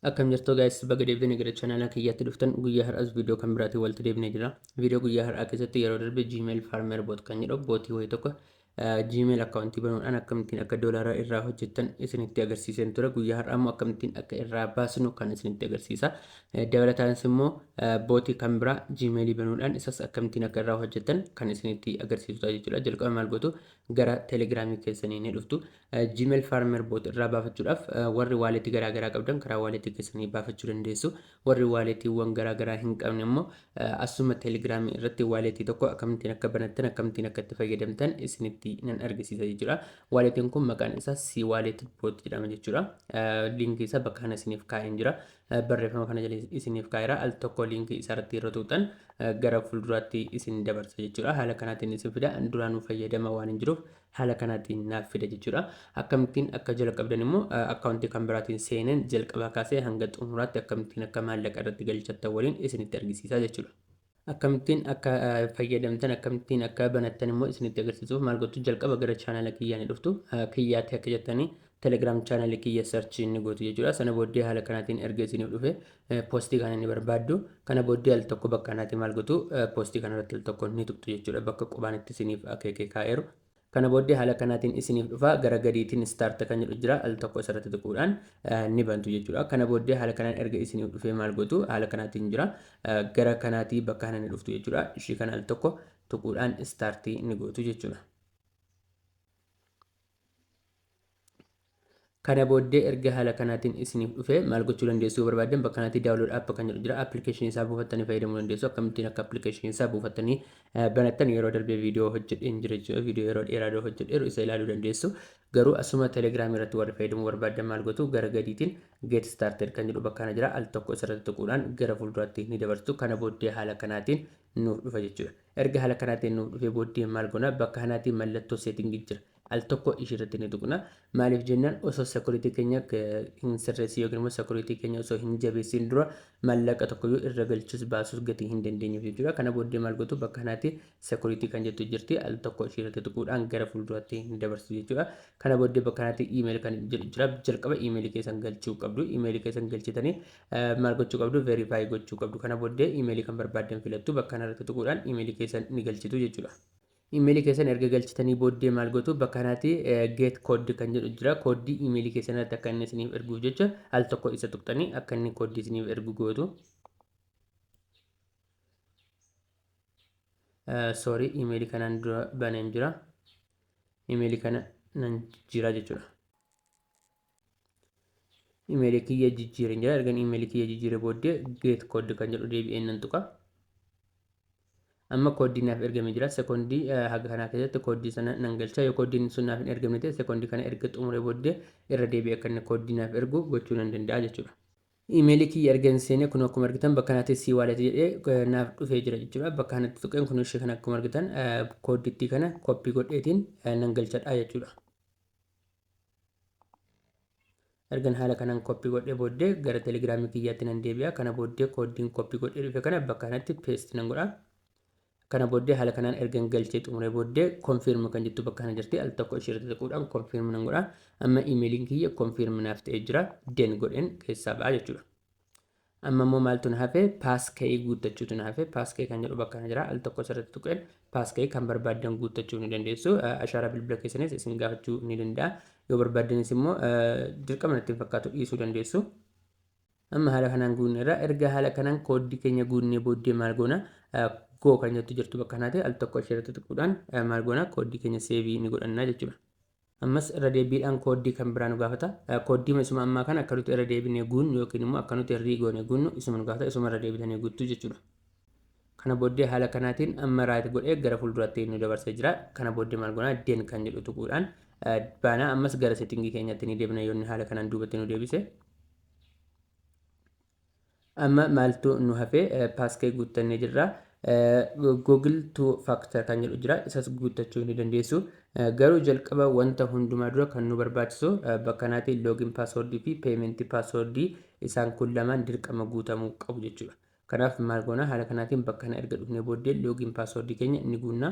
Akkam jirtu guys baga deebitanii gara channel kiyyaatti dhuftan guyyaa har'as viidiyoo kan biraatiin walitti deebinee jira. Viidiyoo guyyaa har'aa keessatti yeroo darbe Gmail Farmer Bot kan jedhu bootii wayii tokko Gmail akkaawuntii banuudhaan akkamittiin akka doolaara irraa hojjettan isinitti agarsiiseen ture. Guyyaa har'aa immoo akkamittiin akka irraa baasnu kan isinitti agarsiisa. Dabalataanis immoo bootii kan biraa Gmail banuudhaan isas akkamittiin akka irraa hojjettan kan isinitti agarsiisudha jechuudha. Jalqaba maal gootu gara Telegiraamii keessanii ni dhuftu. Gmail Farmer Bot irraa baafachuudhaaf warri waaleetii garaagaraa qabdan karaa waaleetii keessanii baafachuu dandeessu. Warri waaleetiiwwan garaagaraa hin qabne immoo asuma Telegiraamii irratti waaleetii tokko akkamittiin akka banattan akkamittiin akka itti fayyadamtan isinitti nan argisiisa jechuudha. Waaleetiin kun maqaan isaa C Wallet Bot jedhama jechuudha. Liinkii isaa bakka kana isiniif kaa'een jira. Barreeffama kana jala isiniif kaa'eera. Al tokko liinkii isaa irratti yeroo tuutan gara fuulduraatti isin dabarsa jechuudha. Haala kanaatiin isin fida. Duraanuu fayyadama waan hin jiruuf haala kanaatiin naaf fida jechuudha. Akkamittiin akka jala qabdan immoo akkaawuntii kan biraatiin seenan jalqabaa kaasee hanga xumuraatti akkamittiin akka maallaqa irratti galchattan waliin isinitti argisiisa jechuudha. Akkamittiin akka fayyadamtan akkamittiin akka banattan immoo isinitti agarsiisuuf maal gootu jalqaba gara chaanala kiyyaa ni dhuftu. Kiyyaatti akka jettanii Telegram chaanala kiyya search ni gootu jechuudha. Sana booddee haala kanaatiin erga isiniif dhufe poostii kana ni barbaaddu. Kana booddee al tokko bakka kanaatiin maal gootu poostii kana irratti al tokko ni tuqxu jechuudha. Bakka qubaan itti isiniif akeekee kaa'eeru. Kana booddee haala kanaatiin isiniif dhufa gara gadiitiin start kan jedhu jira al tokko isarratti tuquudhaan ni bantu jechuudha. Kana booddee haala kanaan erga isiniif dhufee maal gootu haala kanaatiin jira gara kanaatii bakka kana ni dhuftu jechuudha. Ishii kana al tokko tuquudhaan start ni gootu jechuudha. Kana booddee erga haala kanaatiin isiniif dhufe maal gochuu dandeessu barbaadan bakka kanatti download app kan jedhu jira. Application isaa buufattanii fayyadamuu dandeessu. Akkamittiin akka application isaa buufattanii banattan yeroo darbee viidiyoo hojjedheen jira jechuudha. Viidiyoo yeroo dheeraa hojjedheeru isa ilaaluu dandeessu. Garuu asuma Telegram irratti warri fayyadamuu barbaadan maal gootu gara gadiitiin get started kan jedhu bakka kana jira. Al tokko isarratti tuquudhaan gara fuulduraatti ni dabarsu. Kana booddee haala kanaatiin nuuf dhufa jechuudha. Erga haala kanaatiin nuuf dhufee booddee maal goona bakka kanaatiin mallattoo setting jira. Al tokko ishirratti ni tuqna. Maaliif jennaan osoo security keenya hin sirreessin yookiin immoo security keenya osoo hin jabeessin dura maallaqa tokkoyyuu irra galchuus baasuus gatii hin dandeenyeef jechuudha. Kana booddee maal gootu bakka kanaatti security kan jettu jirti. Al tokko ishirratti tuquudhaan gara fuulduraatti ni dabarsu jechuudha. Kana booddee bakka kanaatti email kan jedhu jira. Jalqaba email keessan galchuu qabdu. Email keessan galchitanii maal gochuu qabdu verify gochuu qabdu. Kana booddee email kan barbaadan filattu bakka kanarratti tuquudhaan email keessan ni galchitu jechuudha. Email keessan erga galchitanii booddee maal gootu bakka kanaatti get code kan jedhu jira. Koodii email keessanitti akka inni isiniif erguuf jecha al tokko isa tuqxanii akka inni koodii isiniif ergu gootu. Sorry email kanaan dura baneen jira. Email kana nan jira jechuudha. Email kiyya jijjiireen jira. Ergan email kiyya jijjiiree booddee get code kan jedhu deebi'een nan tuqa. Amma koodii naaf ergamee jira. Sekoondii haga kanaa keessatti koodii sana nan galcha. Yoo koodiin sun naaf hin ergamne ta'e sekoondii kana erga xumuree booddee irra deebi'ee akka inni koodii naaf ergu gochuu nan danda'a jechuudha. Imeelii kiyya erga hin seene kun akkuma argitan bakka kanatti C Wallet jedhee naaf dhufee jira jechuudha. Bakka kanatti tuqeen kun ishee kana akkuma argitan koodiitti kana koppii godheetiin nan galchadha jechuudha. Ergan haala kanaan koppii godhee booddee gara Telegiraamii kiyyaatti nan deebi'a. Kana booddee koodiin koppii godhee dhufe kana bakka kanatti paste nan godha. Kana booddee haala kanaan ergan galchee xumuree booddee confirm kan jettu bakka kana jirti. Al tokko ishirratti tuquudhaan confirm nan godha. Amma emailiin kiyya confirm naaf ta'ee jira. Den godheen keessaa ba'a jechuudha. Amma immoo maaltu na hafe paaskee guuttachuutu na hafe. Paaskee kan jedhu bakka kana jira. Al tokko isarratti tuqeen paaskee kan barbaadan guuttachuu ni dandeessu. Ashaaraa bilbila keessanis isin gaafachuu ni danda'a. Yoo barbaadanis immoo dirqama natti hin fakkaatu dhiisuu dandeessu. Amma haala kanaan guunneerra erga haala kanaan koodii keenya guunnee booddee maal goona go kan jettu jirtu bakka kanaatti al tokko ishirratti tuquudhaan maal goona koodii keenya seevii ni godhanna jechuudha. Ammas irra deebiidhaan koodii kan biraa nu gaafata. Koodii isuma ammaa kana akka nuti irra deebinee guunnu yookiin immoo akka nuti riigoonee guunnu isuma nu gaafata isuma irra deebitanii guuttu jechuudha. Kana booddee haala kanaatiin amma raayit godhee gara fuulduraatti nu dabarsee jira. Kana booddee maal goona den kan jedhu tuquudhaan baana ammas gara settingii keenyatti ni deebina yoonni haala kanaan duubatti nu deebise. Amma maaltu nu hafe paaskee guuttannee jirra. Google two factor kan jedhu jira. Isas guuttachuu ni dandeessu. Garuu jalqaba wanta hundumaa dura kan nu barbaachisu bakka kanaatti login password fi payment password isaan kun lamaan dirqama guutamuu qabu jechuudha. Kanaaf maal goona haala kanaatiin bakka kana erga dhufnee booddee login password keenya ni guunna.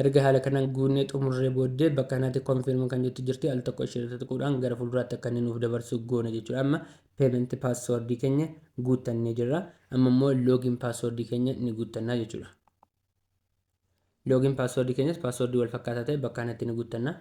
Erga haala kanaan guunnee xumurree booddee bakka kanatti confirm kan jettu jirti. Al tokko ishee tuquudhaan gara fuulduraatti akka inni nuuf dabarsu goona jechuudha. Amma payment password keenya guuttannee jirra. Amma immoo login password keenya ni guuttannaa jechuudha. Login password keenyas password wal fakkaataa ta'e bakka kanatti ni guuttanna.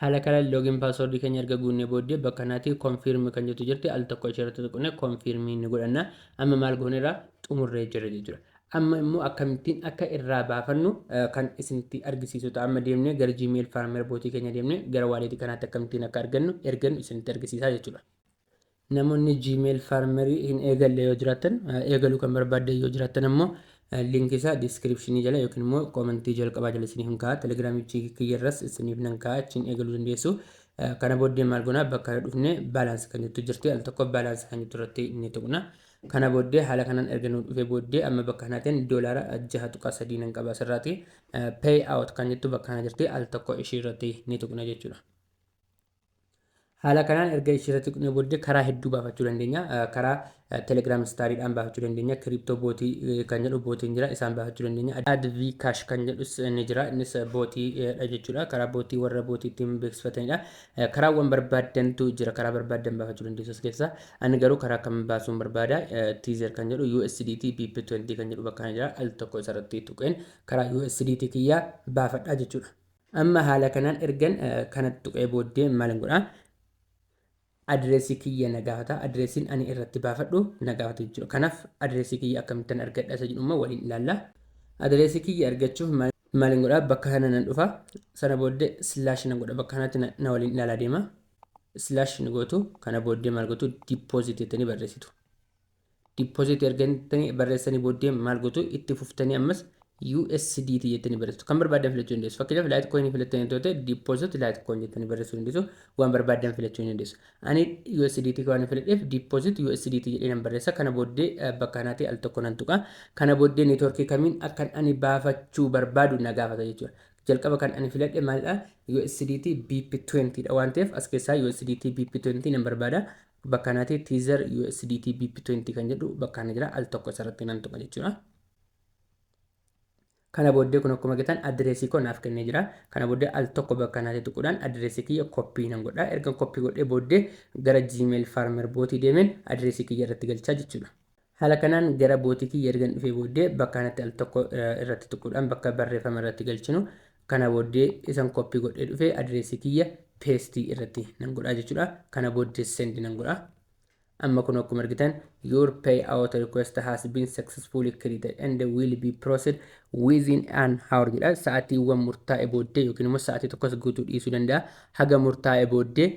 Haala kanaan login password keenya erga guunnee booddee bakka kanatti confirm kan jettu jirti al tokko ishee irratti tuqnee confirm ni godhanna. Amma maal gooneerra xumurree jirra jechuudha. Amma immoo akkamittiin akka irraa baafannu kan isinitti argisiisu ta'a. Amma deemnee gara Gmail Farmer bootii keenya deemnee gara wallet kanaatti akkamittiin akka ergannu isinitti argisiisa jechuudha. Namoonni Gmail Farmer hin eegalle yoo jiraatan eegaluu kan barbaaddan yoo jiraatan ammoo link isaa description jala yookiin immoo commentii jalqabaa jala isiniif kaa'a. Telegiraamichi kiyyarras isiniif nan kaa'a achiin eegaluu dandeessu. Kana booddee maal goona bakka dhufnee balance kan jettu jirti al tokko balance kan jettu irratti inni tuqna. Kana booddee haala kanaan erga nu dhufee booddee amma bakka kanaatiin doolaara 6.3 nan qaba asirraati. Pay out kan jettu bakka kana jirti al tokko ishee irratti ni tuqna jechuudha. Haala kanaan erga ishee irratti tuqnee booddee karaa hedduu baafachuu dandeenya. Karaa Telegram Stariidhaan baafachuu dandeenya. Crypto bootii kan jedhu bootiin jira isaan baafachuu dandeenya. Adv Cash kan jedhus ni jira innis bootiidha jechuudha. Karaa bootii warra bootii ittiin beeksifatanidha. Karaawwan barbaaddantu jira. Karaa barbaaddan baafachuu dandeessu as keessaa. Ani garuu karaa kam baasuun barbaada. Teaser kan jedhu USDT BP20 kan jedhu bakka kana jira. Al tokko isarratti tuqeen karaa USDT kiyyaa baafadha jechuudha. Amma haala kanaan ergan kanatti tuqee booddee maal godhaa? Adreesii kiyya nagaafata. Adreesiin ani irratti baafadhu nagaafata jechuudha. Kanaaf adreesii kiyya akkamittan argadha isa jedhuma waliin ilaalla. Adreesii kiyya argachuuf maal godhaa? Bakka kana nan dhufa. Sana booddee slash nan godha. Bakka kanatti na waliin ilaalaa deema. Slash ni gootu. Kana booddee maal gootu? Deposit jettanii barreessitu. Deposit erganii barreessanii booddee maal gootu? Itti fuftanii ammas USDT jettanii barreessitu. Kan barbaadan filachuu dandeessu. Fakkeenyaaf Litecoin filattanii yoo ta'e deposit Litecoin jettanii barreessuu dandeessu. Waan barbaadan filachuu dandeessu. Ani USDT waan filadheef deposit USDT jedhee nan barreessa. Kana booddee bakka kanaatti al tokko nan tuqa. Kana booddee neetworkii kamiin akkan ani baafachuu barbaadu na gaafata jechuudha. Jalqaba kan ani filadhe maalidha? USDT BP20 dha waan ta'eef as keessaa USDT BP20 nan barbaada. Bakka kanaatti teaser USDT BP20 kan jedhu bakka kana jira al tokko isarratti nan tuqa jechuudha. Kana booddee kun akkuma argitan adreesii koo naaf kennee jira. Kana booddee al tokko bakka kanaatti tuquudhaan adreesii kiyya koppii nan godha. Erga koppii godhee booddee gara Gmail Farmer bootii deemeen adreesii kiyya irratti galchaa jechuudha. Haala kanaan gara bootii kiyya erga dhufee booddee bakka kanatti al tokko irratti tuquudhaan bakka barreeffama irratti galchinu. Kana booddee isan koppii godhee dhufee adreesii kiyya paste irratti nan godha jechuudha. Kana booddee send nan godha. Amma kun akkuma argitan your payout request has been successfully created and will be processed within an hour jedha. Sa'aatiiwwan murtaa'e booddee yookiin immoo sa'aatii tokkos guutuu dhiisuu danda'a. Haga murtaa'e booddee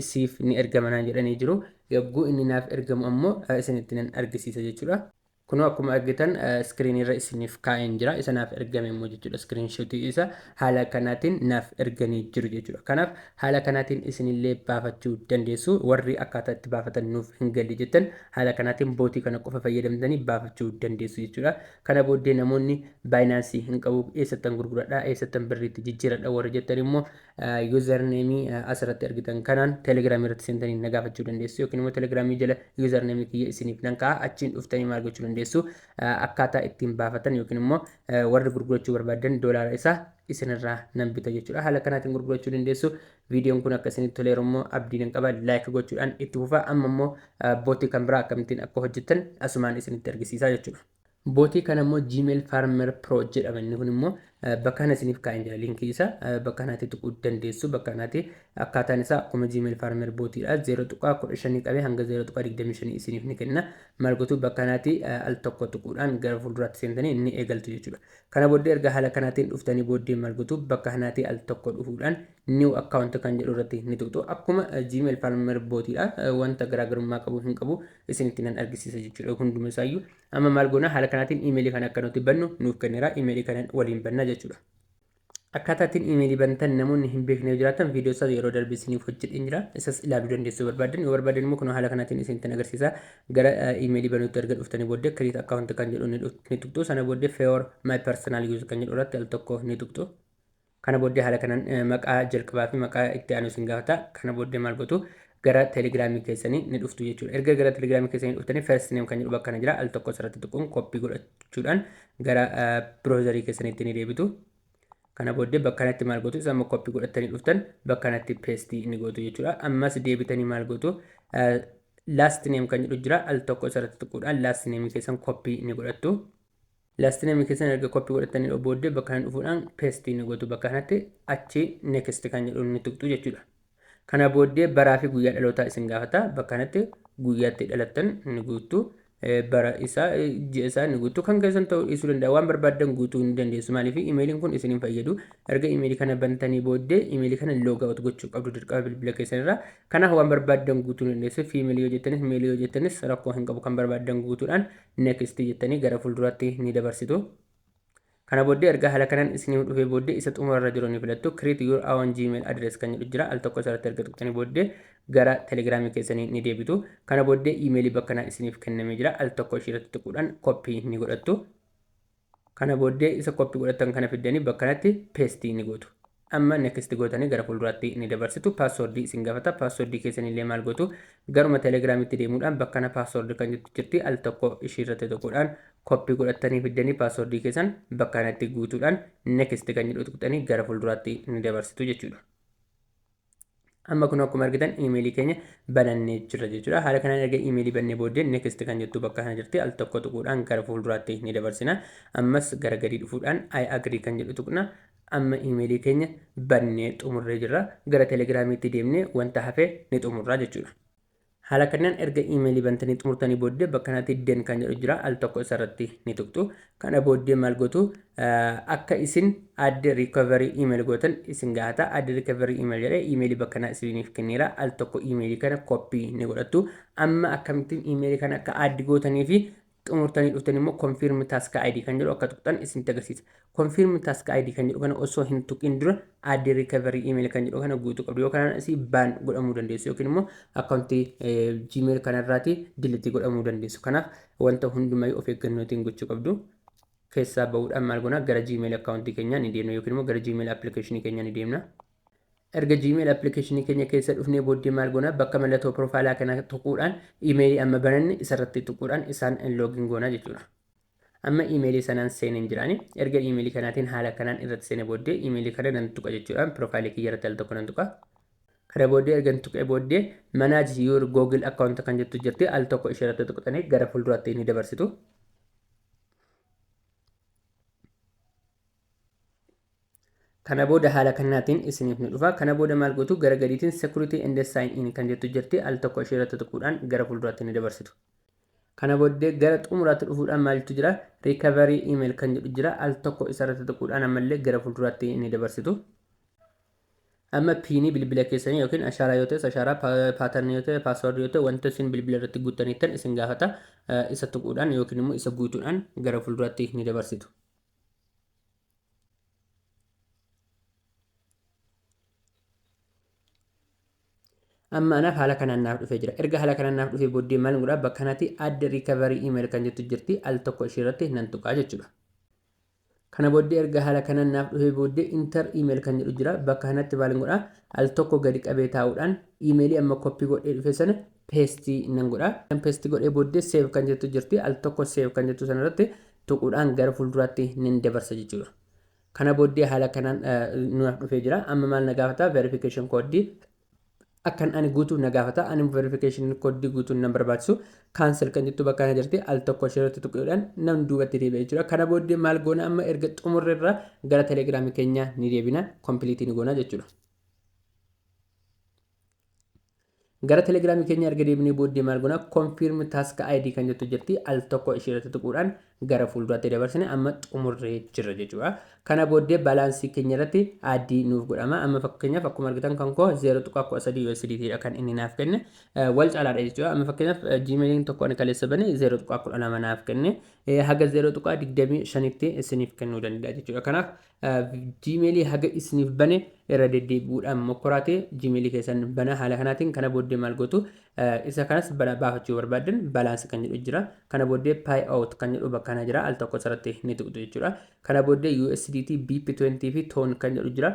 isiif ni ergamanaa jedhanii jiru. Yogguu inni naaf ergamu ammoo isinitti nan argisiisa jechuudha. Kun akkuma argitan screen irra isiniif kaa'een jira. Isa naaf ergame immoo jechuudha. Screenshot isa haala kanaatiin naaf erganii jiru jechuudha. Kanaaf haala kanaatiin isinillee baafachuu dandeessu. Warri akkaataa itti baafatan nuuf hin galle jettan haala kanaatiin bootii kana qofa fayyadamtanii baafachuu dandeessu jechuudha. Kana booddee namoonni Binance hin qabu eessattan gurguradhaa eessattan birriitti jijjiiradha warri jettan immoo username asirratti argitan kanaan Telegram irratti seentanii na gaafachuu dandeessu yookiin immoo Telegram jala username kiyya isiniif nan kaa'a achiin dhuftanii maal gochuu dandeessu akkaataa ittiin baafatan yookiin immoo warri gurgurachuu barbaadan doolaara isaa isinirraa nan bita jechuudha. Haala kanaatiin gurgurachuu dandeessu. Viidiyoon kun akka isinitti toleeru immoo abdiin qaba like gochuudhaan itti fufaa. Amma immoo bootii kan biraa akkamittiin akka hojjettan asumaan isinitti argisiisaa jechuudha. Bootii kana immoo Gmail Farmer Pro jedhama. Inni kun immoo bakka kana isiniif kaa'een jira linkii isaa bakka kanatti tuquu dandeessu. Bakka kanatti akkaataan isaa akkuma Gmail Farmer bootiidha. 0.15 qabee hanga 0.25 isiniif ni kenna. Maal gootu bakka kanatti al tokko tuquudhaan gara fuulduraatti seentanii inni eegaltu jechuudha. Kana booddee erga haala kanaatiin dhuftanii booddee maal gootu bakka kanatti al tokko dhufuudhaan new account kan jedhu irratti ni tuqxu. Akkuma Gmail Farmer bootiidha. Wanta garaagarummaa qabu hin qabu isinitti nan argisiisa jechuudha. Hunduma isaayyuu amma maal goona haala kanaatiin emailii kana akka nuti bannu nuuf kenneera. Emailii kana waliin banna jechuudha. Akkaataatiin emailii bantan namoonni hin beekne jiraatan viidiyoo isaa yeroo darbe isiniif hojjedheen jira. Isas ilaaluu dandeessu barbaadan. Yoo barbaadan immoo kun haala kanaatiin isinitti agarsiisa. Gara emailii banuutti erga dhuftanii booddee create account kan jedhu ni tuqxu. Sana booddee for my personal use kan jedhu irratti al tokko ni tuqxu. Kana booddee haala kanaan maqaa jalqabaa fi maqaa itti aanu isin gaafata. Kana booddee maal gootu gara Telegiraamii keessanii ni dhuftu jechuudha. Erga gara Telegiraamii keessanii dhuftanii first name kan jedhu bakka kana jira. Al tokko asirratti tuquun koppii godhachuudhaan gara browserii keessaniitti ni deebitu. Kana booddee bakka kanatti maal gootu isa immoo koppii godhatanii dhuftan bakka kanatti paste ni gootu jechuudha. Ammas deebitanii maal gootu last name kan jedhu jira al tokko isarratti tuquudhaan last name keessan copy ni godhattu. Last name keessan erga copy godhattanii booddee bakka kana dhufuudhaan paste ni gootu bakka kanatti achi next kan jedhu ni tuqxu jechuudha. Kana booddee baraa fi guyyaa dhalootaa isin gaafata bakka kanatti guyyaatti dhalattan ni guutu. Bara isaa ji'a isaa ni guutuu kan keessan ta'uu dhiisuu danda'a waan barbaadan guutuu ni dandeessu maaliif imeeliin kun isiniin fayyadu erga imeelii kana bantanii booddee imeelii kana log out gochuu qabdu dirqama bilbila keessanirraa kanaaf waan barbaadan guutuu ni dandeessu fiimeelii yoo jettanis meelii yoo jettanis rakkoo hin qabu kan barbaadan guutuudhaan next jettanii gara fuulduraatti ni dabarsitu. Kana booddee erga haala kanaan isinii dhufee booddee isa xumurarra jiru ni filattu create your own gmail address kan jedhu jira al tokko isarratti erga tuqxanii booddee gara telegiraamii keessanii ni deebitu. Kana booddee imeelii bakka kanaa isiniif kennamee jira al tokko ishiirratti tuquudhaan koppii ni godhattu. Kana booddee isa koppii godhatan kana fiddanii bakka kanatti paste ni gootu. Amma next gootanii gara fuulduraatti ni dabarsitu. Password isin gaafata. Password keessanillee maal gootu garuma telegiraamiitti deemuudhaan bakka kana password kan jettu jirti al tokko ishiirratti tuquudhaan koppii godhatanii fiddanii password keessan bakka kanatti guutuudhaan next kan jedhu tuqxanii gara fuulduraatti ni dabarsitu jechuudha. Amma kun akkuma argitan imeelii keenya banannee jirra jechuudha. Haala kanaan erga imeelii bannee booddee next kan jettu bakka kana jirti al tokko tuquudhaan gara fuulduraatti ni dabarsina. Ammas gara gadii dhufuudhaan I agree kan jedhu tuqna. Amma imeelii keenya bannee xumurree jirra. Gara telegiraamiitti deemnee wanta hafe ni xumurraa jechuudha. Haala kanaan erga imeelii bantanii xumurtanii booddee bakka kanatti den kan jedhu jira al tokko isarratti ni tuqxu. Kana booddee maal gootu akka isin adde recovery email gootan isin gaafata adde recovery email jedhee imeelii bakka kanaa isiniif kenneera al tokko imeelii kana copy ni godhattu. Amma akkamittiin imeelii kana akka addi gootanii fi xumurtanii dhuftanii immoo confirm task ID kan jedhu akka tuqxan isinitti agarsiisa. Confirm task ID kan jedhu kana osoo hin tuqin dura adde recovery email kan jedhu kana guutuu qabdu yookaan asii ban godhamuu dandeessu yookiin immoo akkauntii Gmail kanarraati delete godhamuu dandeessu. Kanaaf wanta hundumayyuu of eeggannootiin gochuu qabdu. Keessaa bahuudhaan maal goona gara Gmail akkauntii keenyaa ni deemna yookiin immoo gara Gmail application keenyaa ni deemna. Erga Gmail application keenya keessa dhufnee booddee maal goona bakka mallattoo profailaa kana tuquudhaan imeelii amma bananne isarratti tuquudhaan isaan login goona jechuudha. Amma imeelii sanaan seeneen jiraani erga imeelii kanaatiin haala kanaan irratti seene booddee imeelii kana nan tuqa jechuudhaan profailii kiyya irratti al tokko nan tuqa. Kana booddee erga tuqee booddee manage your Google account kan jettu jirti al tokko ishee irratti tuqxanii gara fuulduraatti ni dabarsitu. Kana booda haala kanaatiin isiniif ni dhufa. Kana booda maal gootu gara gadiitiin security and sign in kan jettu jirti al tokko ishee irratti tuquudhaan gara fuulduraatti ni dabarsitu. Kana booddee gara xumuraatti dhufuudhaan maaltu jira recovery email kan jedhu jira al tokko isarratti tuquudhaan ammallee gara fuulduraatti ni dabarsitu. Amma piinii bilbila keessanii yookiin ashaaraa yoo ta'e ashaaraa paatarnii yoo ta'e paaswordii yoo ta'e wanta isin bilbila irratti guuttaniittan isin gaafata isa tuquudhaan yookiin immoo isa guutuudhaan gara fuulduraatti ni dabarsitu. Amma anaaf haala kanaan naaf dhufee jira. Erga haala kanaan naaf dhufee booddee maal godhaa bakka kanatti adda recovery email kan jettu jirti al tokko ishee irratti nan tuqaa jechuudha. Kana booddee erga haala kanaan naaf dhufee booddee inter email kan jedhu jira bakka kanatti maal godhaa al tokko gadi qabee taa'uudhaan imeelii amma koppii godhee dhufe sana paste nan godhaa. Paste godhee booddee save kan jettu jirti al tokko save kan jettu sanarratti tuquudhaan gara fuulduraatti nin dabarsa jechuudha. Kana booddee haala kanaan naaf dhufee jira. Amma maal na gaafata verification code akkan ani guutuu na gaafata ani verification code guutuun nan barbaachisu cancel kan jettu bakka kana jirti al tokko ishee irratti tuquudhaan nam duubatti deebi'ee jechuudha. Kana booddee maal goona amma erga xumurreerra gara telegiraamii keenya ni deebina complete ni goona jechuudha. Gara telegiraamii keenya erga deebinee booddee maal goona confirm task ID kan jettu jirti al tokko ishee irratti tuquudhaan gara fuulduraatti dabarsine amma xumurree jirra jechuudha. Kana booddee balaansii keenya irratti adii nuuf godhama. Amma fakkeenyaaf akkuma argitan kan koo 0.13 USDT dha kan inni naaf kenne wal caalaadha jechuudha. Amma fakkeenyaaf Gmailiin tokko ani kaleessa bane 0.12 naaf kenne haga 0.25 tti isiniif kennuu danda'a jechuudha. Kanaaf Gmailii haga isiniif bane irra deddeebi'uudhaan mokkoraatee Gmailii keessan bana haala kanaatiin kana booddee maal gootu isa kanas baafachuu barbaadan balaansii kan jedhu jira. Kana booddee pay out kan jedhu bakka kana jira al tokko sarratti ni tuqxu jechuudha. Kana booddee USDT BP20 fi TON kan jedhu jira.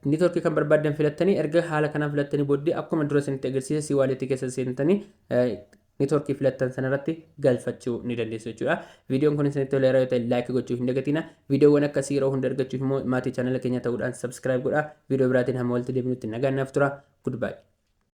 Networkii kan barbaadan filattanii erga haala kanaan filattanii booddee akkuma dura isinitti agarsiise si walletii keessa seentanii networkii filattan sanarratti galfachuu ni dandeessu jechuudha. Viidiyoon kun isinitti toleera yoo ta'e like gochuu hin dagatina. Viidiyoowwan akkasii yeroo hunda argachuuf immoo maatii chaanala keenya ta'uudhaan subscribe godhaa. Viidiyoo biraatiin hamma walitti deebinutti nagaan naaf tura. Goodbye.